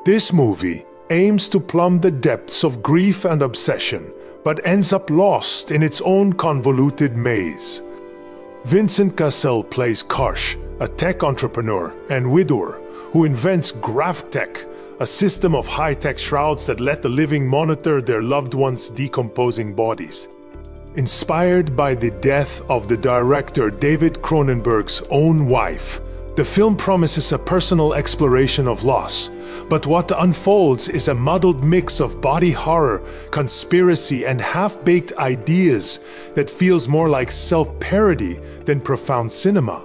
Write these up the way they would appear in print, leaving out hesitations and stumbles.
This movie aims to plumb the depths of grief and obsession, but ends up lost in its own convoluted maze. Vincent Cassel plays Karsh, a tech entrepreneur and widower who invents GravTech, a system of high-tech shrouds that let the living monitor their loved ones' decomposing bodies. Inspired by the death of the director David Cronenberg's own wife, the film promises a personal exploration of loss, but what unfolds is a muddled mix of body horror, conspiracy, and half-baked ideas that feels more like self-parody than profound cinema.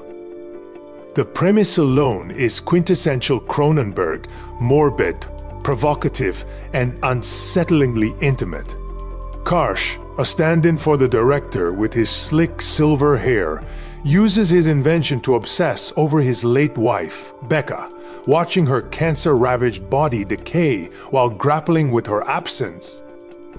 The premise alone is quintessential Cronenberg, morbid, provocative, and unsettlingly intimate. Karsh, a stand-in for the director with his slick silver hair, uses his invention to obsess over his late wife, Becca, watching her cancer-ravaged body decay while grappling with her absence.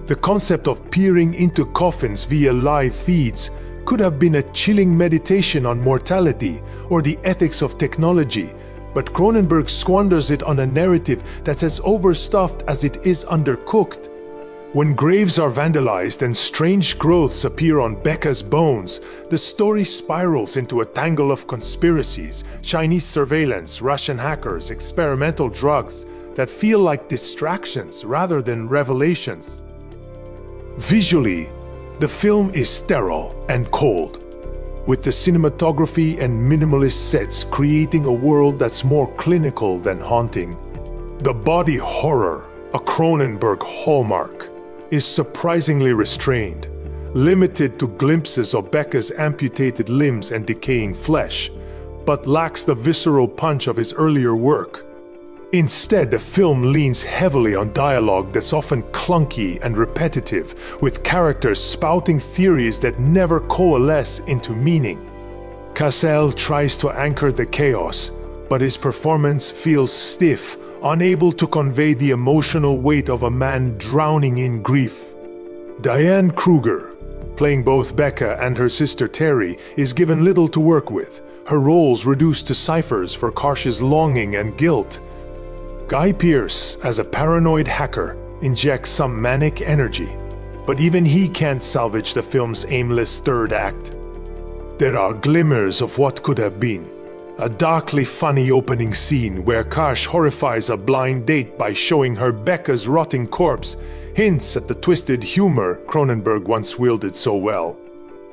The concept of peering into coffins via live feeds could have been a chilling meditation on mortality or the ethics of technology, but Cronenberg squanders it on a narrative that's as overstuffed as it is undercooked. When graves are vandalized and strange growths appear on Becca's bones, the story spirals into a tangle of conspiracies, Chinese surveillance, Russian hackers, experimental drugs that feel like distractions rather than revelations. Visually, the film is sterile and cold, with the cinematography and minimalist sets creating a world that's more clinical than haunting. The body horror, a Cronenberg hallmark, is surprisingly restrained, limited to glimpses of Becca's amputated limbs and decaying flesh, but lacks the visceral punch of his earlier work. Instead, the film leans heavily on dialogue that's often clunky and repetitive, with characters spouting theories that never coalesce into meaning. Cassel tries to anchor the chaos, but his performance feels stiff, unable to convey the emotional weight of a man drowning in grief. Diane Kruger, playing both Becca and her sister Terry, is given little to work with, her roles reduced to ciphers for Karsh's longing and guilt. Guy Pearce, as a paranoid hacker, injects some manic energy, but even he can't salvage the film's aimless third act. There are glimmers of what could have been. A darkly funny opening scene where Karsh horrifies a blind date by showing her Becca's rotting corpse hints at the twisted humor Cronenberg once wielded so well.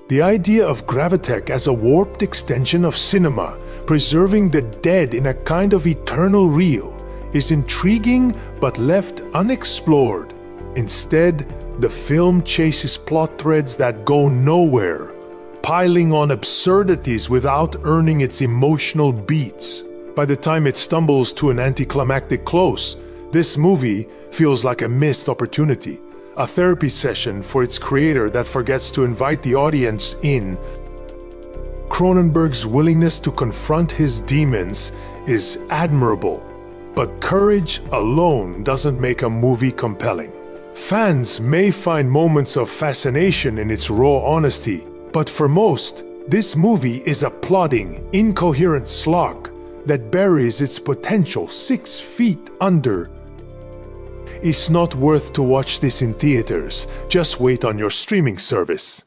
The idea of GravTech as a warped extension of cinema, preserving the dead in a kind of eternal real, is intriguing but left unexplored. Instead, the film chases plot threads that go nowhere, piling on absurdities without earning its emotional beats. By the time it stumbles to an anticlimactic close, this movie feels like a missed opportunity, a therapy session for its creator that forgets to invite the audience in. Cronenberg's willingness to confront his demons is admirable, but courage alone doesn't make a movie compelling. Fans may find moments of fascination in its raw honesty, but for most, this movie is a plodding, incoherent slog that buries its potential 6 feet under. It's not worth to watch this in theaters. Just wait on your streaming service.